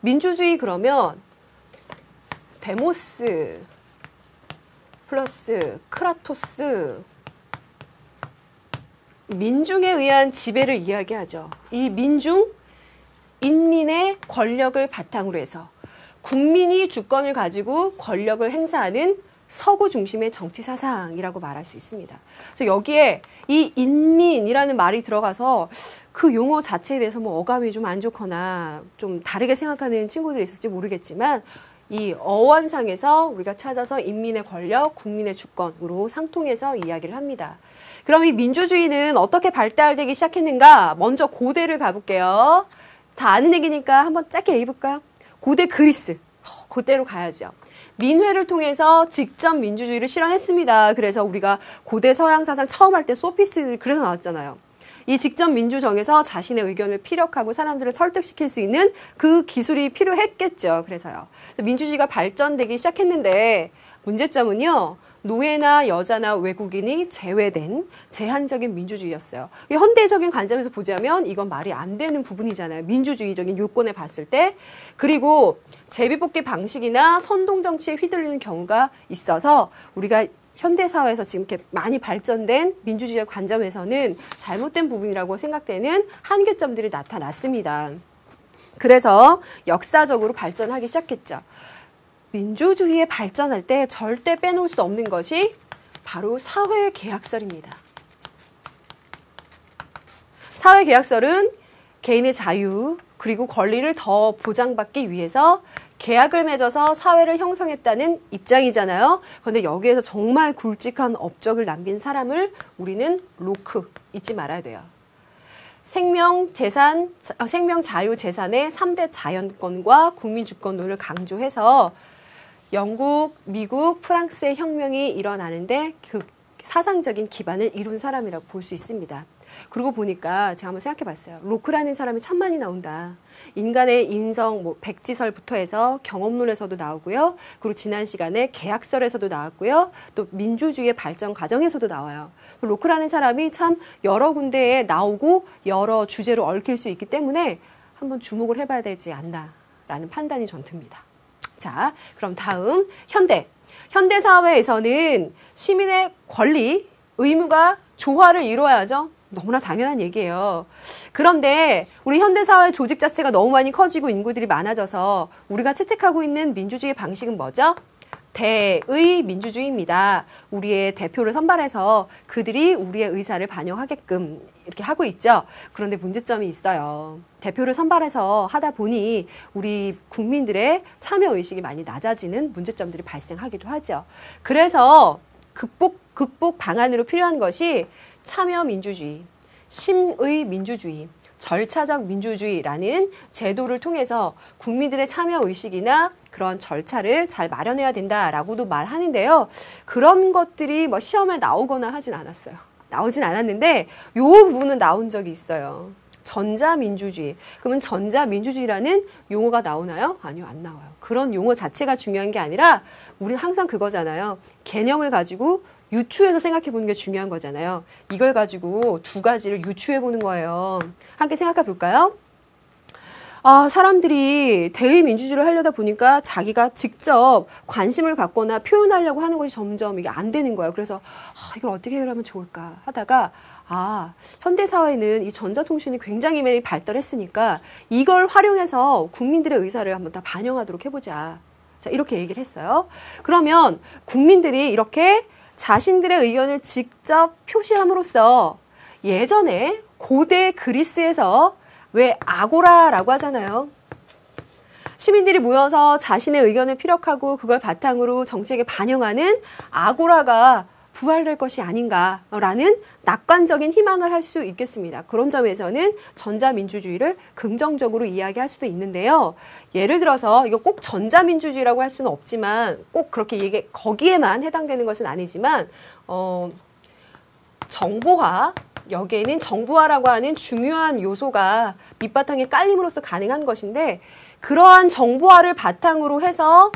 민주주의 그러면 데모스 플러스 크라토스, 민중에 의한 지배를 이야기하죠. 이 민중, 인민의 권력을 바탕으로 해서 국민이 주권을 가지고 권력을 행사하는 서구 중심의 정치 사상이라고 말할 수 있습니다. 그래서 여기에 이 인민이라는 말이 들어가서 그 용어 자체에 대해서 뭐 어감이 좀 안 좋거나 좀 다르게 생각하는 친구들이 있을지 모르겠지만 이 어원상에서 우리가 찾아서 인민의 권력, 국민의 주권으로 상통해서 이야기를 합니다. 그럼 이 민주주의는 어떻게 발달되기 시작했는가? 먼저 고대를 가볼게요. 다 아는 얘기니까 한번 짧게 얘기해볼까요? 고대 그리스, 그때로 가야죠. 민회를 통해서 직접 민주주의를 실현했습니다. 그래서 우리가 고대 서양 사상 처음 할 때 소피스트들이 그래서 나왔잖아요. 이 직접 민주정에서 자신의 의견을 피력하고 사람들을 설득시킬 수 있는 그 기술이 필요했겠죠. 그래서요. 민주주의가 발전되기 시작했는데 문제점은요. 노예나 여자나 외국인이 제외된 제한적인 민주주의였어요. 현대적인 관점에서 보자면 이건 말이 안 되는 부분이잖아요. 민주주의적인 요건에 봤을 때. 그리고 제비뽑기 방식이나 선동정치에 휘둘리는 경우가 있어서 우리가 현대사회에서 지금 이렇게 많이 발전된 민주주의의 관점에서는 잘못된 부분이라고 생각되는 한계점들이 나타났습니다. 그래서 역사적으로 발전하기 시작했죠. 민주주의에 발전할 때 절대 빼놓을 수 없는 것이 바로 사회계약설입니다. 사회계약설은 개인의 자유 그리고 권리를 더 보장받기 위해서 계약을 맺어서 사회를 형성했다는 입장이잖아요. 그런데 여기에서 정말 굵직한 업적을 남긴 사람을 우리는 로크, 잊지 말아야 돼요. 생명, 자유, 재산의 3대 자연권과 국민주권론을 강조해서 영국, 미국, 프랑스의 혁명이 일어나는데 그 사상적인 기반을 이룬 사람이라고 볼 수 있습니다. 그러고 보니까 제가 한번 생각해 봤어요. 로크라는 사람이 참 많이 나온다. 인간의 인성, 백지설부터 해서 경험론에서도 나오고요. 그리고 지난 시간에 계약설에서도 나왔고요. 또 민주주의의 발전 과정에서도 나와요. 로크라는 사람이 참 여러 군데에 나오고 여러 주제로 얽힐 수 있기 때문에 한번 주목을 해봐야 되지 않나라는 판단이 전 듭니다. 자, 그럼 다음 현대 사회에서는 시민의 권리, 의무가 조화를 이루어야죠. 너무나 당연한 얘기예요. 그런데 우리 현대사회 조직 자체가 너무 많이 커지고 인구들이 많아져서 우리가 채택하고 있는 민주주의 방식은 뭐죠? 대의 민주주의입니다. 우리의 대표를 선발해서 그들이 우리의 의사를 반영하게끔 이렇게 하고 있죠. 그런데 문제점이 있어요. 대표를 선발해서 하다 보니 우리 국민들의 참여의식이 많이 낮아지는 문제점들이 발생하기도 하죠. 그래서 극복 방안으로 필요한 것이 참여민주주의, 심의민주주의, 절차적 민주주의라는 제도를 통해서 국민들의 참여의식이나 그런 절차를 잘 마련해야 된다라고도 말하는데요. 그런 것들이 시험에 나오거나 하진 않았어요. 나오진 않았는데 이 부분은 나온 적이 있어요. 전자민주주의. 그러면 전자민주주의라는 용어가 나오나요? 아니요, 안 나와요. 그런 용어 자체가 중요한 게 아니라 우리는 항상 그거잖아요. 개념을 가지고 유추해서 생각해 보는 게 중요한 거잖아요. 이걸 가지고 두 가지를 유추해 보는 거예요. 함께 생각해 볼까요? 사람들이 대의민주주의를 하려다 보니까 자기가 직접 관심을 갖거나 표현하려고 하는 것이 점점 이게 안 되는 거예요. 그래서 이걸 어떻게 해결하면 좋을까 하다가 현대사회는 이 전자통신이 굉장히 많이 발달했으니까 이걸 활용해서 국민들의 의사를 한번 다 반영하도록 해보자. 자, 이렇게 얘기를 했어요. 그러면 국민들이 이렇게 자신들의 의견을 직접 표시함으로써 예전에 고대 그리스에서 왜 아고라라고 하잖아요. 시민들이 모여서 자신의 의견을 피력하고 그걸 바탕으로 정책에 반영하는 아고라가 부활될 것이 아닌가라는 낙관적인 희망을 할 수 있겠습니다. 그런 점에서는 전자민주주의를 긍정적으로 이야기할 수도 있는데요. 예를 들어서 이거 꼭 전자민주주의라고 할 수는 없지만 꼭 그렇게 거기에만 해당되는 것은 아니지만 정보화, 여기에는 정보화라고 하는 중요한 요소가 밑바탕에 깔림으로써 가능한 것인데 그러한 정보화를 바탕으로 해서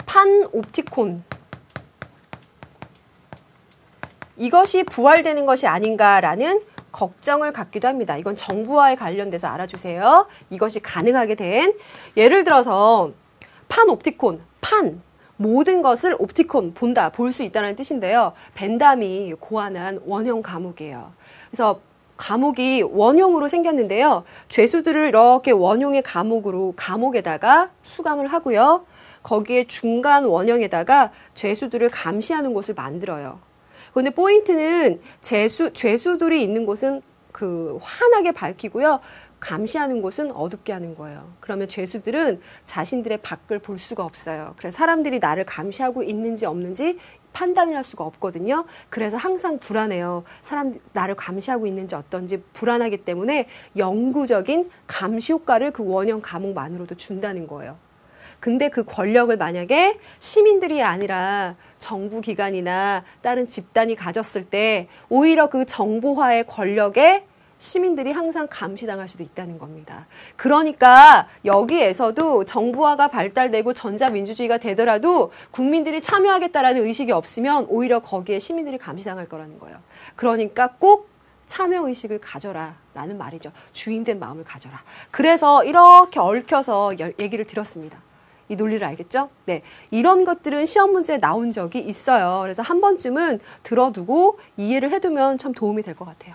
판옵티콘 이것이 부활되는 것이 아닌가라는 걱정을 갖기도 합니다. 이건 정부와의 관련돼서 알아주세요. 이것이 가능하게 된 예를 들어서 판옵티콘, 모든 것을 옵티콘, 본다, 볼 수 있다는 뜻인데요. 벤담이 고안한 원형 과목이에요. 그래서 과목이 원형으로 생겼는데요. 죄수들을 이렇게 원형의 감옥에다가 수감을 하고요. 거기에 중간 원형에다가 죄수들을 감시하는 곳을 만들어요. 그런데 포인트는 죄수들이 있는 곳은 환하게 밝히고요. 감시하는 곳은 어둡게 하는 거예요. 그러면 죄수들은 자신들의 밖을 볼 수가 없어요. 그래서 사람들이 나를 감시하고 있는지 없는지 판단을 할 수가 없거든요. 그래서 항상 불안해요. 나를 감시하고 있는지 어떤지 불안하기 때문에 영구적인 감시 효과를 그 원형 감옥만으로도 준다는 거예요. 근데 그 권력을 만약에 시민들이 아니라 정부기관이나 다른 집단이 가졌을 때 오히려 그 정보화의 권력에 시민들이 항상 감시당할 수도 있다는 겁니다. 그러니까 여기에서도 정부화가 발달되고 전자민주주의가 되더라도 국민들이 참여하겠다라는 의식이 없으면 오히려 거기에 시민들이 감시당할 거라는 거예요. 그러니까 꼭 참여의식을 가져라 라는 말이죠. 주인된 마음을 가져라. 그래서 이렇게 얽혀서 얘기를 드렸습니다. 이 논리를 알겠죠? 네. 이런 것들은 시험 문제에 나온 적이 있어요. 그래서 한 번쯤은 들어두고 이해를 해두면 참 도움이 될 것 같아요.